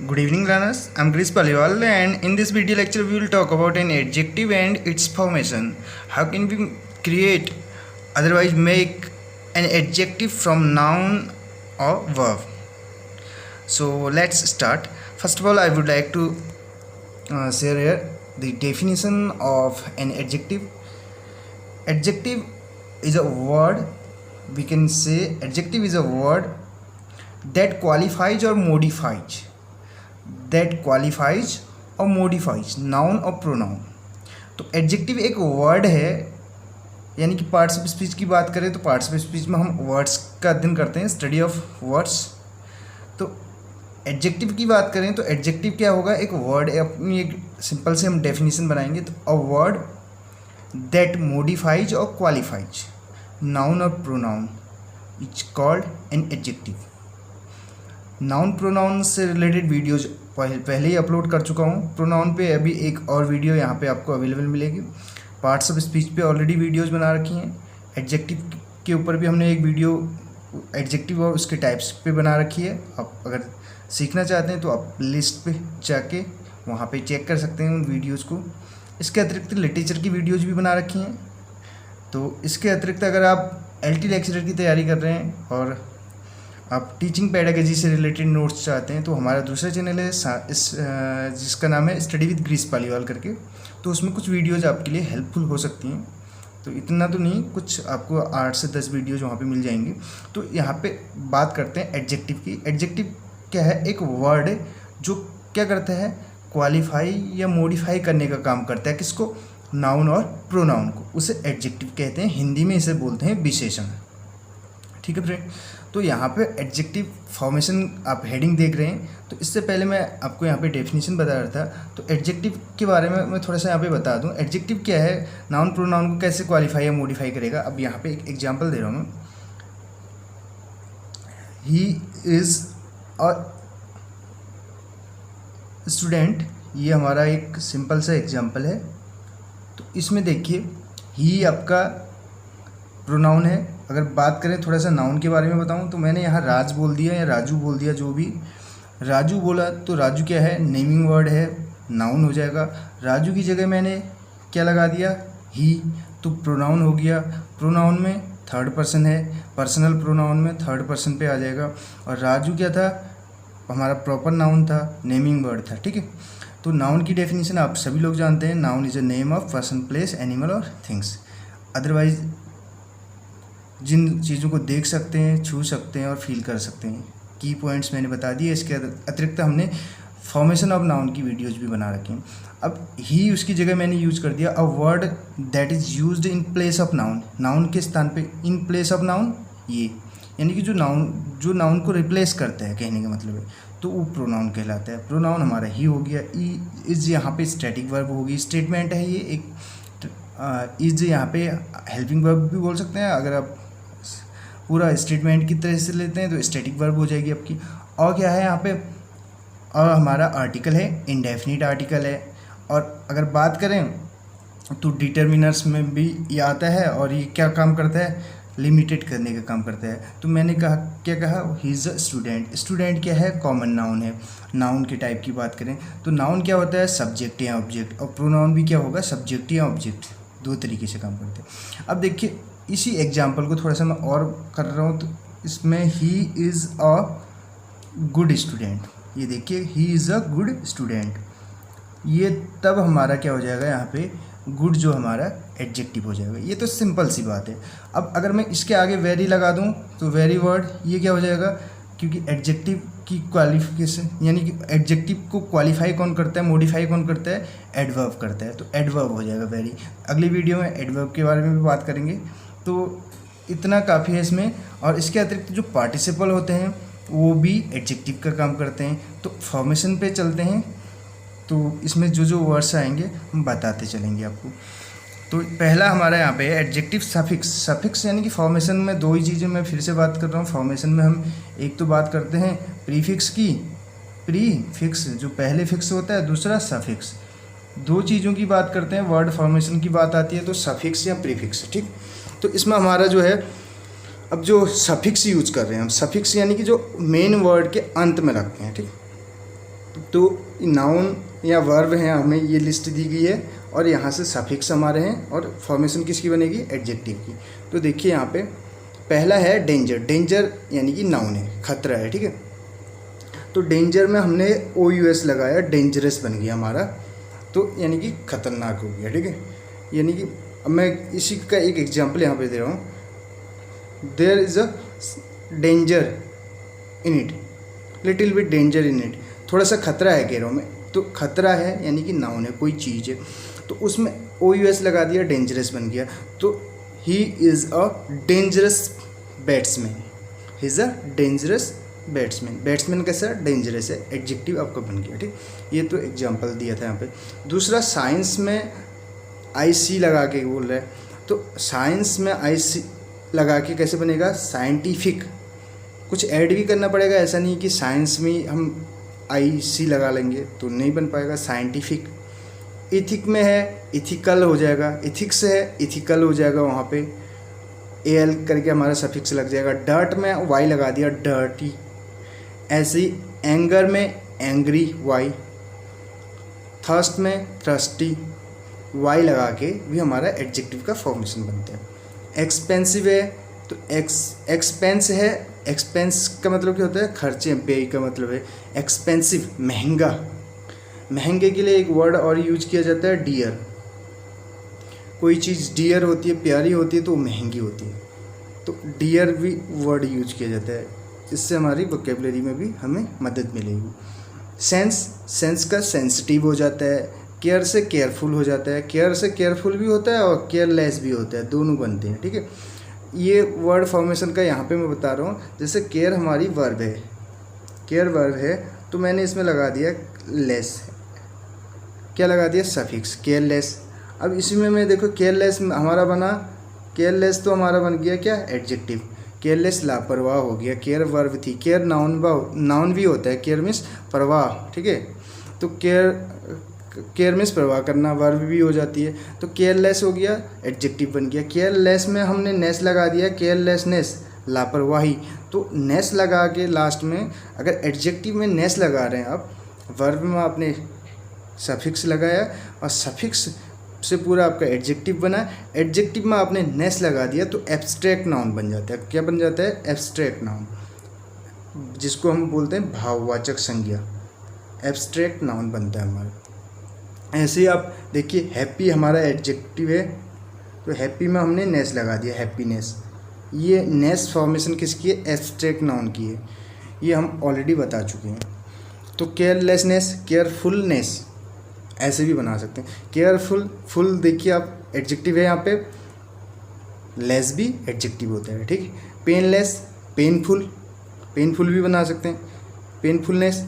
Good evening, learners. I'm Chris Paliwal, and in this video lecture, we will talk about an adjective and its formation. How can we create, otherwise make an adjective from noun or verb? So let's start. First of all, I would like to share here the definition of an adjective. Adjective is a word. We can say adjective is a word that qualifies or modifies noun और pronoun. तो adjective एक word है, यानी कि parts of speech की बात करें तो पार्ट्स ऑफ स्पीच में हम वर्ड्स का अध्ययन करते हैं, स्टडी ऑफ वर्ड्स। तो एडजेक्टिव की बात करें तो एडजेक्टिव क्या होगा, एक वर्ड है। अपनी एक सिंपल से हम डेफिनेशन बनाएंगे तो अ वर्ड दैट मोडिफाइज और क्वालिफाइज नाउन और pronoun is called an adjective. Noun pronoun से रिलेटेड वीडियोज पहले ही अपलोड कर चुका हूँ। प्रोनाउन पे अभी एक और वीडियो यहाँ पे आपको अवेलेबल मिलेगी। पार्ट्स ऑफ स्पीच पे ऑलरेडी वीडियोज बना रखी हैं। एडजेक्टिव के ऊपर भी हमने एक वीडियो एडजेक्टिव और उसके टाइप्स पे बना रखी है। आप अगर सीखना चाहते हैं तो आप लिस्ट पे जाके वहाँ पे चेक कर सकते हैं उन वीडियोज़ को। इसके अतिरिक्त लिटरेचर की वीडियोज़ भी बना रखी हैं। तो इसके अतिरिक्त अगर आप LT लेक्चरर की तैयारी कर रहे हैं और आप टीचिंग पैडागोजी से रिलेटेड नोट्स चाहते हैं तो हमारा दूसरा चैनल है जिसका नाम है स्टडी विद क्रिस पालीवाल करके। तो उसमें कुछ वीडियोज़ आपके लिए हेल्पफुल हो सकती हैं। तो इतना तो नहीं, कुछ आपको 8 से 10 वीडियोज़ वहाँ पे मिल जाएंगी। तो यहाँ पे बात करते हैं एडजेक्टिव की। एडजेक्टिव क्या है, एक वर्ड है जो क्या करता है, क्वालिफाई या मॉडिफाई करने का काम करता है। किसको, नाउन और प्रोनाउन को, उसे एडजेक्टिव कहते हैं। हिंदी में इसे बोलते हैं विशेषण। ठीक है फ्रेंड। तो यहाँ पे एडजेक्टिव फॉर्मेशन आप हेडिंग देख रहे हैं। तो इससे पहले मैं आपको यहाँ पे डेफिनेशन बता रहा था, तो एडजेक्टिव के बारे में मैं थोड़ा सा यहाँ पे बता दूँ। एडजेक्टिव क्या है, नाउन प्रोनाउन को कैसे क्वालिफाई या मॉडिफाई करेगा। अब यहाँ पे एक एग्जांपल दे रहा हूँ मैं। ही इज़ अ स्टूडेंट, ये हमारा एक सिंपल सा एग्जाम्पल है। तो इसमें देखिए, ही आपका प्रोनाउन है। अगर बात करें थोड़ा सा नाउन के बारे में बताऊं तो मैंने यहाँ राज बोल दिया या राजू बोल दिया, जो भी राजू बोला तो राजू क्या है, नेमिंग वर्ड है, नाउन हो जाएगा। राजू की जगह मैंने क्या लगा दिया, ही, तो प्रोनाउन हो गया। प्रोनाउन में थर्ड पर्सन है, पर्सनल प्रोनाउन में थर्ड पर्सन पे आ जाएगा। और राजू क्या था, हमारा प्रॉपर नाउन था, नेमिंग वर्ड था। ठीक है। तो नाउन की डेफिनेशन आप सभी लोग जानते हैं, noun is a name of person, place, animal और थिंग्स। अदरवाइज जिन चीज़ों को देख सकते हैं, छू सकते हैं और फील कर सकते हैं। की पॉइंट्स मैंने बता दिए। इसके अतिरिक्त हमने फॉर्मेशन ऑफ नाउन की वीडियोज भी बना रखी हैं। अब ही उसकी जगह मैंने यूज कर दिया a word that is used in place of noun. Noun के स्थान पे इन प्लेस ऑफ नाउन, ये यानी कि जो नाउन को रिप्लेस करता है, कहने का मतलब है, तो वो प्रोनाउन कहलाता है। प्रोनाउन हमारा ही हो गया। ई इज़ यहाँ पे स्टैटिक वर्ब होगी, स्टेटमेंट है ये एक। इज़ यहाँ पे हेल्पिंग वर्ब भी बोल सकते हैं। अगर आप पूरा स्टेटमेंट की तरह से लेते हैं तो स्टैटिक वर्ब हो जाएगी आपकी। और क्या है यहाँ पे, और हमारा आर्टिकल है, इंडेफिनिट आर्टिकल है। और अगर बात करें तो डिटर्मिनर्स में भी ये आता है और ये क्या काम करता है, लिमिटेड करने का काम करता है। तो मैंने कहा, क्या कहा, he is a student. Student क्या है, कॉमन नाउन है। नाउन के टाइप की बात करें तो नाउन क्या होता है, सब्जेक्ट या ऑब्जेक्ट, और प्रोनाउन भी क्या होगा, सब्जेक्ट या ऑब्जेक्ट, दो तरीके से काम करते हैं। अब देखिए, इसी एग्जाम्पल को थोड़ा सा मैं और कर रहा हूँ। तो इसमें he is a good student, ये देखिए, he is a good student. ये तब हमारा क्या हो जाएगा, यहाँ पे गुड जो हमारा एडजेक्टिव हो जाएगा। ये तो सिंपल सी बात है। अब अगर मैं इसके आगे वेरी लगा दूँ तो वेरी वर्ड, ये क्या हो जाएगा, क्योंकि एडजेक्टिव की क्वालिफिकेशन, यानी कि एडजेक्टिव को क्वालिफाई कौन करता है, मॉडिफाई कौन करता है, एडवर्ब करता है। तो एडवर्ब हो जाएगा वेरी। अगली वीडियो में एडवर्ब के बारे में भी बात करेंगे। तो इतना काफ़ी है इसमें। और इसके अतिरिक्त जो पार्टिसिपल होते हैं वो भी एडजेक्टिव का काम करते हैं। तो फॉर्मेशन पे चलते हैं। तो इसमें जो जो वर्ड्स आएंगे हम बताते चलेंगे आपको। तो पहला हमारा यहाँ पे है एडजेक्टिव सफिक्स। सफिक्स यानी कि फॉर्मेशन में दो ही चीज़ें मैं फिर से बात कर रहा हूँ। फॉर्मेशन में हम एक तो बात करते हैं प्रीफिक्स की, प्रीफिक्स जो पहले फिक्स होता है, दूसरा सफिक्स। दो चीज़ों की बात करते हैं, वर्ड फॉर्मेशन की बात आती है तो सफिक्स या प्रीफिक्स। ठीक। तो इसमें हमारा जो है, अब जो सफिक्स यूज कर रहे हैं हम, सफिक्स यानी कि जो मेन वर्ड के अंत में रखते हैं। ठीक। तो नाउन या वर्ब हैं, हमें ये लिस्ट दी गई है और यहाँ से सफिक्स हमारे हैं और फॉर्मेशन किसकी बनेगी, एडजेक्टिव की। तो देखिए यहाँ पे पहला है डेंजर। डेंजर यानी कि नाउन है, खतरा है, ठीक है। तो डेंजर में हमने OUS लगाया, डेंजरस बन गया हमारा, तो यानी कि खतरनाक हो गया, ठीक है। यानी कि अब मैं इसी का एक एग्जांपल यहाँ पे दे रहा हूँ। There is a danger in it, little bit danger in it, थोड़ा सा खतरा है कह रहा हूँ मैं। तो खतरा है यानी कि नाउन है, कोई चीज़ है, तो उसमें OUS लगा दिया, डेंजरस बन गया। तो he is a dangerous batsman, he is a dangerous batsman. Batsman कैसा, डेंजरस है, एडजेक्टिव आपका बन गया, ठीक। ये तो एग्जांपल दिया था यहाँ पे। दूसरा साइंस में IC लगा के बोल रहा है, तो साइंस में IC लगा के कैसे बनेगा, साइंटिफिक। कुछ ऐड भी करना पड़ेगा, ऐसा नहीं कि साइंस में हम IC लगा लेंगे तो नहीं बन पाएगा, साइंटिफिक। इथिक में है, इथिकल हो जाएगा, इथिक्स है, इथिकल हो जाएगा, वहाँ पे AL करके हमारा सफिक्स लग जाएगा। डर्ट में Y लगा दिया, डर्टी। ऐसे ही एंगर में एंग्री, Y। थर्स्ट में थर्स्टी, Y लगा के भी हमारा एडजेक्टिव का फॉर्मेशन बनता है। एक्सपेंसिव है तो एक्सपेंस है, एक्सपेंस का मतलब क्या होता है, खर्चे, व्यय का मतलब है। एक्सपेंसिव महंगा, महंगे के लिए एक वर्ड और यूज किया जाता है, डियर। कोई चीज़ डियर होती है, प्यारी होती है, तो वो महंगी होती है, तो डियर भी वर्ड यूज किया जाता है। इससे हमारी वोकेबलरी में भी हमें मदद मिलेगी। सेंस का सेंसिटिव हो जाता है, केयर से केयरफुल हो जाता है, केयर से केयरफुल भी होता है और केयरलेस भी होता है, दोनों बनते हैं, ठीक है। ये वर्ड फॉर्मेशन का यहाँ पे मैं बता रहा हूँ। जैसे केयर हमारी वर्ब है, केयर वर्ब है, तो मैंने इसमें लगा दिया लेस, क्या लगा दिया, सफिक्स, केयरलेस। अब इसी में मैं देखो केयरलेस हमारा बना, केयरलेस तो हमारा बन गया क्या, एडजेक्टिव। केयरलेस लापरवाह हो गया, केयर वर्ब थी, केयर नाउन भी होता है, केयर मीन्स परवाह, ठीक है। तो केयर मीन्स परवाह करना, वर्ब भी हो जाती है। तो केयरलेस हो गया, एडजेक्टिव बन गया। केयरलेस में हमने नेस लगा दिया, केयरलेसनेस, लापरवाही। तो नेस लगा के लास्ट में, अगर एडजेक्टिव में नेस लगा रहे हैं आप, वर्ब में आपने सफिक्स लगाया और सफिक्स से पूरा आपका एडजेक्टिव बना, एडजेक्टिव में आपने नेस लगा दिया तो एब्स्ट्रैक्ट नाउन बन जाता है। क्या बन जाता है, एब्स्ट्रैक्ट नाउन, जिसको हम बोलते हैं भाववाचक संज्ञा, एब्स्ट्रैक्ट नाउन बनता है हमारा। ऐसे ही आप देखिए हैप्पी हमारा एडजेक्टिव है, तो हैप्पी में हमने नेस लगा दिया, हैप्पीनेस। ये नेस फॉर्मेशन किसकी है, एब्स्ट्रैक्ट नाउन की है, ये हम ऑलरेडी बता चुके हैं। तो केयरलेसनेस, केयरफुलनेस ऐसे भी बना सकते हैं। केयरफुल, फुल देखिए आप एडजेक्टिव है यहाँ पे, लेस भी एडजेक्टिव होता है, ठीक है। पेनलेस, पेनफुल, पेनफुल भी बना सकते हैं। पेनफुलनेस,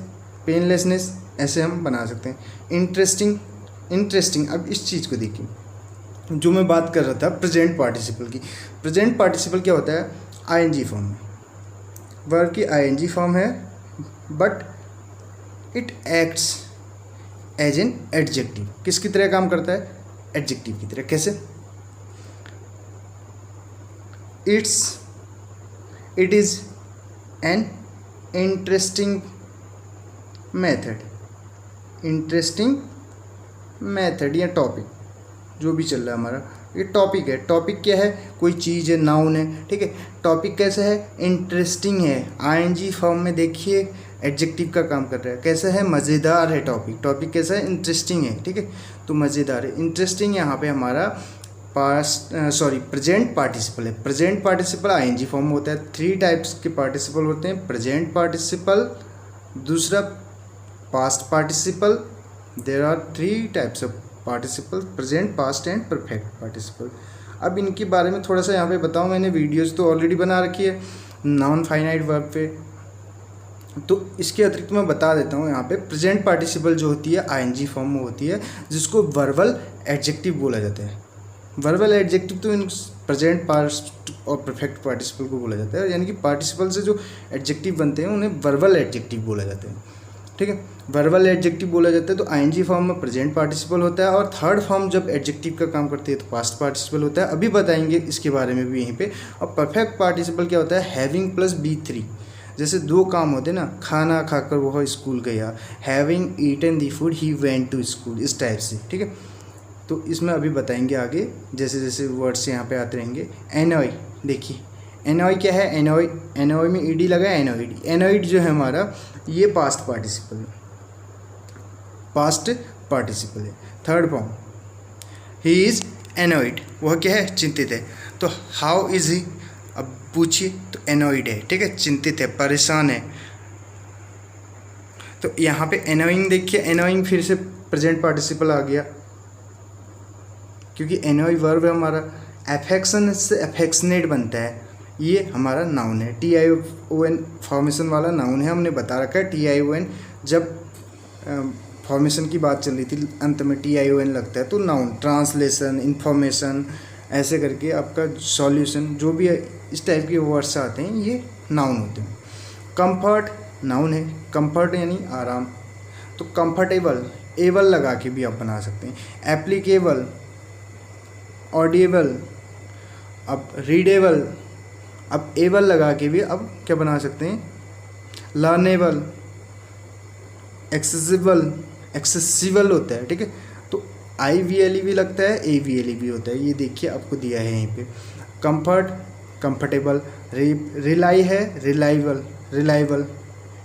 पेनलेसनेस ऐसे हम बना सकते हैं। Interesting, interesting. अब इस चीज़ को देखिए, जो मैं बात कर रहा था प्रेजेंट पार्टिसिपल की। प्रेजेंट पार्टिसिपल क्या होता है, ING फॉर्म में, वर्ब की ING फॉर्म है, but it acts as an adjective. किसकी तरह काम करता है, एडजेक्टिव की तरह। कैसे, it is an interesting method, interesting method या टॉपिक, जो भी चल रहा है हमारा, ये टॉपिक है। टॉपिक क्या है, कोई चीज़ है, नाउन है, ठीक है। टॉपिक कैसा है, इंटरेस्टिंग है, ING फॉर्म में देखिए एडजेक्टिव का काम कर रहा है। कैसा है, मज़ेदार है टॉपिक, टॉपिक कैसा है, इंटरेस्टिंग है, ठीक है। तो मज़ेदार है, इंटरेस्टिंग यहाँ पे हमारा प्रेजेंट पार्टिसिपल है। प्रेजेंट पार्टिसिपल ING फॉर्म में होता है। 3 टाइप्स के पार्टिसिपल होते हैं, प्रेजेंट पार्टिसिपल, दूसरा past participle. There are 3 types of participle, present, past and perfect participle. अब इनके बारे में थोड़ा सा यहाँ पे बताऊँ, मैंने वीडियोज़ तो ऑलरेडी बना रखी है नॉन फाइनाइट वर्ब पे, तो इसके अतिरिक्त मैं बता देता हूँ यहाँ पे। प्रेजेंट पार्टिसिपल जो होती है ING फॉर्म में होती है, जिसको वर्बल एडजेक्टिव बोला जाता है। वर्बल एडजेक्टिव तो इन प्रेजेंट, पास्ट और परफेक्ट पार्टिसिपल को बोला जाता है, यानी कि पार्टिसिपल से जो एडजेक्टिव बनते हैं उन्हें वर्बल एडजेक्टिव बोला जाता है, ठीक है। वर्बल एडजेक्टिव बोला जाता है, तो ING फॉर्म में प्रेजेंट पार्टिसिपल होता है, और थर्ड फॉर्म जब एडजेक्टिव का काम करती है तो पास्ट पार्टिसिपल होता है। अभी बताएंगे इसके बारे में भी यहीं पे। और परफेक्ट पार्टिसिपल क्या होता है, हैविंग प्लस B3। जैसे दो काम होते ना, खाना खाकर वह स्कूल गया, having eaten the food he went to school, इस टाइप से, ठीक है। तो इसमें अभी बताएंगे आगे, जैसे जैसे वर्ड्स यहाँ पे आते रहेंगे। एनॉय, देखिए एनॉय क्या है, एनॉय, एनॉय में ईडी लगा है, एनॉइड। एनॉइड जो है हमारा ये पास्ट पार्टिसिपल है, पास्ट पार्टिसिपल है। Third form, he is annoyed, वह क्या है, चिंतित है। तो हाउ इज़ ही, अब पूछिए, तो एनॉइड है, ठीक है, चिंतित है, परेशान है। तो यहाँ पे एनोइंग देखिए, एनोइंग फिर से प्रेजेंट पार्टिसिपल आ गया, क्योंकि एनोई वर्ब है हमारा, एफेक्शन से एफेक्शनेट बनता है, ये हमारा नाउन है, TION फॉर्मेशन वाला नाउन है, हमने बता रखा है। TION जब फॉर्मेशन की बात चल रही थी, अंत में TION लगता है, तो नाउन, ट्रांसलेशन, इंफॉर्मेशन, ऐसे करके आपका सॉल्यूशन, जो भी इस टाइप के वर्ड्स आते हैं ये नाउन होते हैं। कंफर्ट नाउन है, कंफर्ट यानी आराम, तो कंफर्टेबल, एबल लगा के भी आप बना सकते हैं। एप्लीकेबल, ऑडिएबल, अब रीडेबल, अब एबल लगा के भी अब क्या बना सकते हैं, लर्नेबल, एक्सेसिबल, एक्सेसिबल होता है, ठीक है। तो IVLE भी लगता है, AVLE भी होता है, ये देखिए आपको दिया है यहीं पे। कंफर्ट, कंफर्टेबल, रिलाई है, रिलायबल, रिलायबल,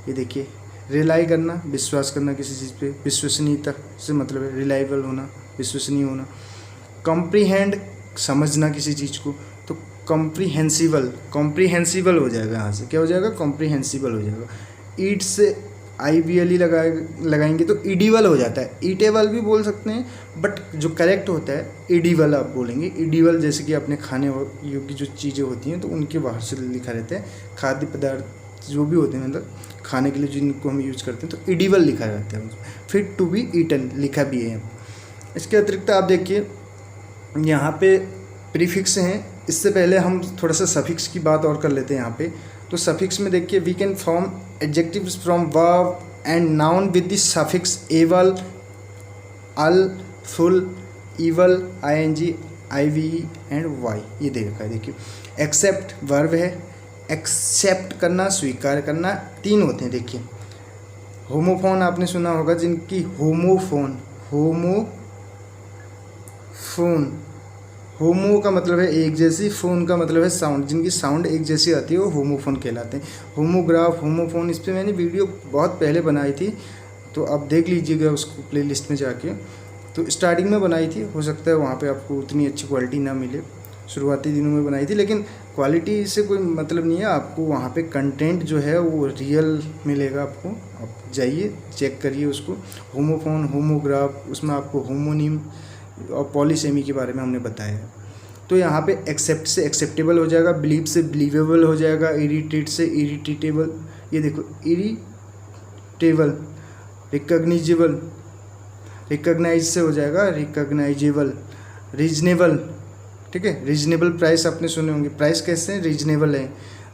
ये देखिए, रिलाई करना, विश्वास करना किसी चीज़ पे, विश्वसनीयता से मतलब है रिलायबल होना, विश्वसनीय होना। कॉम्प्रीहेंड, समझना किसी चीज़ को, तो कॉम्प्रीहेंसिबल, कॉम्प्रीहेंसिबल हो जाएगा, यहाँ से क्या हो जाएगा, कॉम्प्रीहेंसिबल हो जाएगा। ईट से IVLE लगाएंगे तो ईडिबल हो जाता है, ईटेबल भी बोल सकते हैं, बट जो करेक्ट होता है ईडिबल आप बोलेंगे। ईडिबल जैसे कि अपने खाने योग्य जो चीज़ें होती हैं तो उनके बाहर से लिखा रहता है, खाद्य पदार्थ जो भी होते हैं मतलब खाने के लिए जिनको हम यूज़ करते हैं, तो ईडिबल लिखा रहता है, फिट टू बी ईटन लिखा भी है। इसके अतिरिक्त आप देखिए यहाँ पे प्रीफिक्स हैं, इससे पहले हम थोड़ा सा सफिक्स की बात और कर लेते हैं यहाँ पे। तो सफिक्स में देखिए, we can form adjectives from verb and noun with the suffix able, al, ful, ible, ING, IVE and Y, ये देखा है। देखिए एक्सेप्ट वर्ब है, एक्सेप्ट करना, स्वीकार करना, तीन होते हैं। देखिए होमोफोन आपने सुना होगा, जिनकी होमोफोन, होमोफोन, होमो का मतलब है एक जैसी, फोन का मतलब है साउंड, जिनकी साउंड एक जैसी आती है वो होमोफोन कहलाते हैं। होमोग्राफ, होमोफोन, इस पर मैंने वीडियो बहुत पहले बनाई थी, तो आप देख लीजिएगा उसको प्लेलिस्ट में जाके। तो स्टार्टिंग में बनाई थी, हो सकता है वहाँ पे आपको उतनी अच्छी क्वालिटी ना मिले, शुरुआती दिनों में बनाई थी, लेकिन क्वालिटी से कोई मतलब नहीं है, आपको वहाँ पे कंटेंट जो है वो रियल मिलेगा आपको, आप जाइए चेक करिए उसको। होमोफोन, होमोग्राफ, उसमें आपको होमोनिम और पॉलीसेमी के बारे में हमने बताया है। तो यहाँ पे एक्सेप्ट से एक्सेप्टेबल हो जाएगा, बिलीव से बिलीवेबल हो जाएगा, इरिटेट से इरिटेटेबल, ये देखो इरिटेबल, रिकग्निजेबल, रिकग्नाइज से हो जाएगा रिकग्नाइजेबल, रीजनेबल, ठीक है, रीजनेबल प्राइस आपने सुने होंगे, प्राइस कैसे हैं, रीजनेबल है।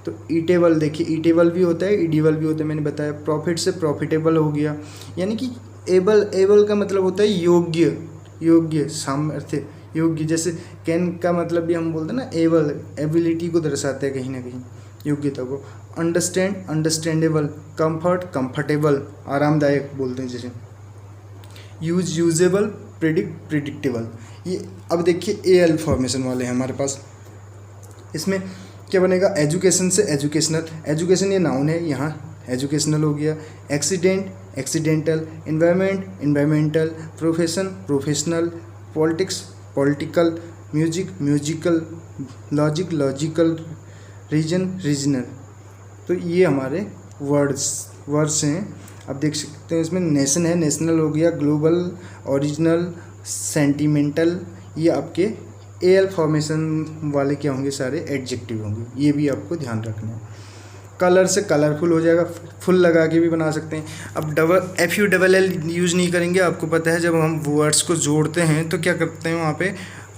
तो ईटेबल, देखिए ईटेबल भी होता है, ईडिबल भी होता है, मैंने बताया। प्रॉफिट से प्रॉफिटेबल हो गया, यानी कि एबल, एबल का मतलब होता है योग्य, योग्य, सामर्थ्य, योग्य। जैसे कैन का मतलब भी हम बोलते हैं ना, एबल, एबिलिटी को दर्शाते हैं कहीं ना कहीं, योग्यता को। अंडरस्टैंड, अंडरस्टैंडेबल, कंफर्ट, कंफर्टेबल, आरामदायक बोलते हैं जैसे। Use, usable, predict, predictable. ये अब देखिए AL फॉर्मेशन वाले हैं हमारे पास, इसमें क्या बनेगा, एजुकेशन से एजुकेशनल, एजुकेशन ये नाउन है, यहाँ एजुकेशनल हो गया। Accident, accidental, environment, environmental, profession, professional, politics, political, music, musical, logic, logical, region, regional. तो ये हमारे वर्ड्स हैं। अब देख सकते हैं इसमें नेशन है, नेशनल हो गया, ग्लोबल, ओरिजिनल, सेंटिमेंटल, ये आपके AL फॉर्मेशन वाले क्या होंगे, सारे एडजेक्टिव होंगे, ये भी आपको ध्यान रखना है। कलर से कलरफुल हो जाएगा, फुल लगा के भी बना सकते हैं। अब FULL यूज़ नहीं करेंगे, आपको पता है जब हम वर्ड्स को जोड़ते हैं तो क्या करते हैं, वहाँ पे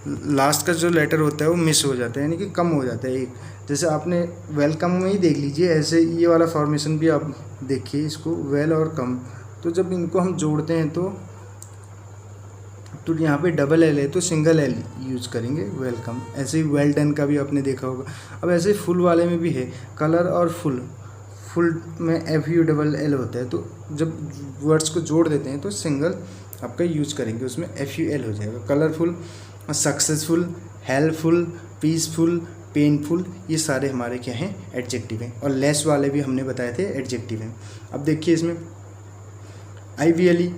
लास्ट का जो लेटर होता है वो मिस हो जाता है, यानी कि कम हो जाता है एक। जैसे आपने वेलकम में ही देख लीजिए, ऐसे ये वाला फॉर्मेशन भी आप देखिए, इसको वेल और कम, तो जब इनको हम जोड़ते हैं तो यहाँ पे डबल L है तो सिंगल L यूज़ करेंगे, वेलकम। ऐसे ही वेल डन का भी आपने देखा होगा। अब ऐसे ही फुल वाले में भी है, कलर और फुल, फुल में FULL होता है, तो जब वर्ड्स को जोड़ देते हैं तो सिंगल आपका यूज करेंगे, उसमें FUL हो जाएगा। Colourful, successful, helpful, peaceful, painful, ये सारे हमारे क्या हैं, एडजेक्टिव हैं। और लेस वाले भी हमने बताए थे एडजेक्टिव हैं। अब देखिए इसमें IVLE,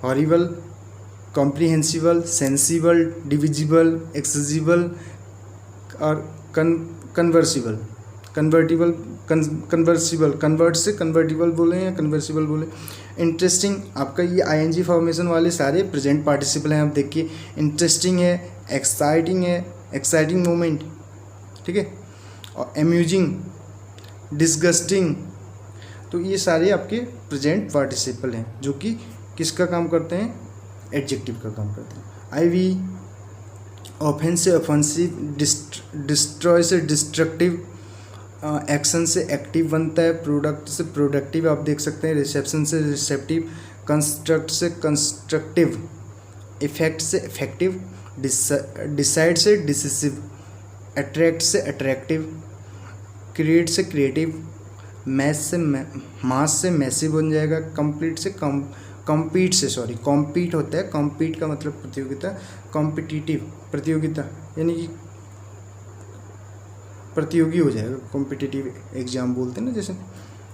horrible, comprehensible, sensible, divisible, accessible और कन्वर्सिबल, कन्वर्टिबल, कन्वर्सिबल, कन्वर्ट से कन्वर्टिबल बोले या कन्वर्सिबल बोले। इंटरेस्टिंग, आपका ये ING फॉर्मेशन वाले सारे प्रेजेंट पार्टिसिपल हैं। आप देखिए इंटरेस्टिंग है, एक्साइटिंग है, एक्साइटिंग मोमेंट, ठीक है, और अम्यूजिंग, डिस्गस्टिंग, तो ये सारे आपके प्रेजेंट पार्टिसिपल हैं जो कि किसका काम करते हैं, एडजेक्टिव का काम करते हैं। IV, ऑफेंस से ऑफेंसिव, डिस्ट्रॉय से डिस्ट्रक्टिव, एक्शन से एक्टिव बनता है, प्रोडक्ट से प्रोडक्टिव आप देख सकते हैं, रिसेप्शन से रिसेप्टिव, कंस्ट्रक्ट से कंस्ट्रक्टिव, इफेक्ट से इफेक्टिव, डिसाइड से डिसिसिव, अट्रैक्ट से अट्रैक्टिव, क्रिएट से क्रिएटिव, मैस से मास से मैसिव बन जाएगा, कंप्लीट से कॉम्पीट से, सॉरी कॉम्पीट होता है, कॉम्पीट का मतलब प्रतियोगिता, कॉम्पिटिटिव प्रतियोगिता यानी कि प्रतियोगी हो जाएगा, कॉम्पिटिटिव एग्जाम बोलते हैं ना, जैसे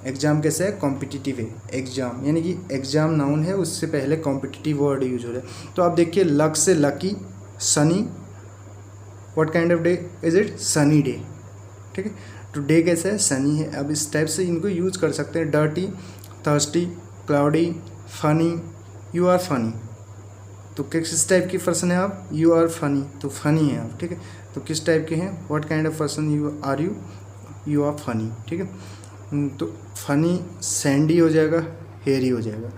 एग्जाम कैसा है, कॉम्पिटिटिव है एग्जाम, यानी कि एग्जाम नाउन है, उससे पहले कॉम्पिटिटिव वर्ड यूज हो रहा है। तो आप देखिए लक से lucky, Sunny, what kind of day is it, sunny day, ठीक है, तो डे कैसा है, सनी है। अब इस टाइप से इनको यूज कर सकते हैं। Dirty, thirsty, cloudy, funny, you are funny, तो किस टाइप की पर्सन है आप, यू आर फनी, तो फनी है आप, ठीक है, तो किस टाइप के हैं, what kind of person you are funny, ठीक है, तो फनी, सैंडी हो जाएगा, हेयरी हो जाएगा।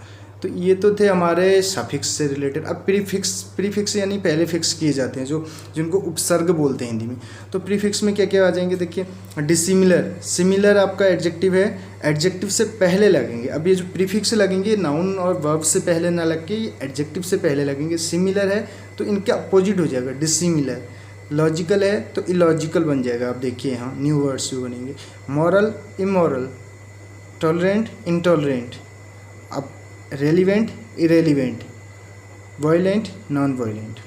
तो ये तो थे हमारे सफिक्स से रिलेटेड। अब प्रीफिक्स यानी पहले फिक्स किए जाते हैं, जो जिनको उपसर्ग बोलते हैं हिंदी में। तो प्रीफिक्स में क्या क्या आ जाएंगे, देखिए डिसिमिलर, सिमिलर आपका एडजेक्टिव है, एडजेक्टिव से पहले लगेंगे। अब ये जो प्रीफिक्स लगेंगे नाउन और वर्ब से पहले ना लग के ये एडजेक्टिव से पहले लगेंगे। सिमिलर है तो इनके अपोजिट हो जाएगा डिसिमिलर। लॉजिकल है तो इलॉजिकल बन जाएगा, आप देखिए यहाँ न्यू वर्ड्स भी बनेंगे। मॉरल, इमोरल, टॉलरेंट, इंटॉलरेंट, अब relevant, irrelevant, violent, non violent,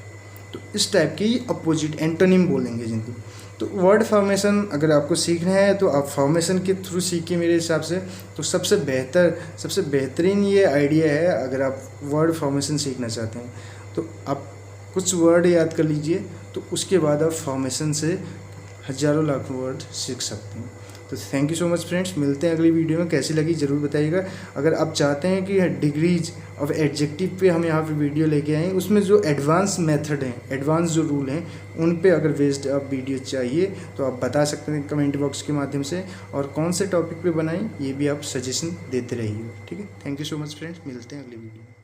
तो इस टाइप की अपोजिट एंटोनिम बोलेंगे जिनको। तो वर्ड फॉर्मेशन अगर आपको सीखना है तो आप फॉर्मेशन के थ्रू सीखिए मेरे हिसाब से। तो सबसे बेहतरीन ये आइडिया है अगर आप वर्ड फॉर्मेशन सीखना चाहते हैं। तो आप कुछ वर्ड याद कर लीजिए, तो उसके बाद आप फॉर्मेशन से हज़ारों लाखों वर्ड सीख सकते हैं। तो thank you so much friends, मिलते हैं अगली वीडियो में। कैसी लगी ज़रूर बताइएगा। अगर आप चाहते हैं कि डिग्रीज ऑफ एडजेक्टिव पे हम यहाँ पे वीडियो लेके आएँ, उसमें जो एडवांस मेथड हैं, एडवांस जो रूल हैं, उन पे अगर बेस्ड आप वीडियो चाहिए तो आप बता सकते हैं कमेंट बॉक्स के माध्यम से, और कौन से टॉपिक पे बनाएं ये भी आप सजेशन देते रहिए, ठीक है। Thank you so much friends, मिलते हैं अगली वीडियो में।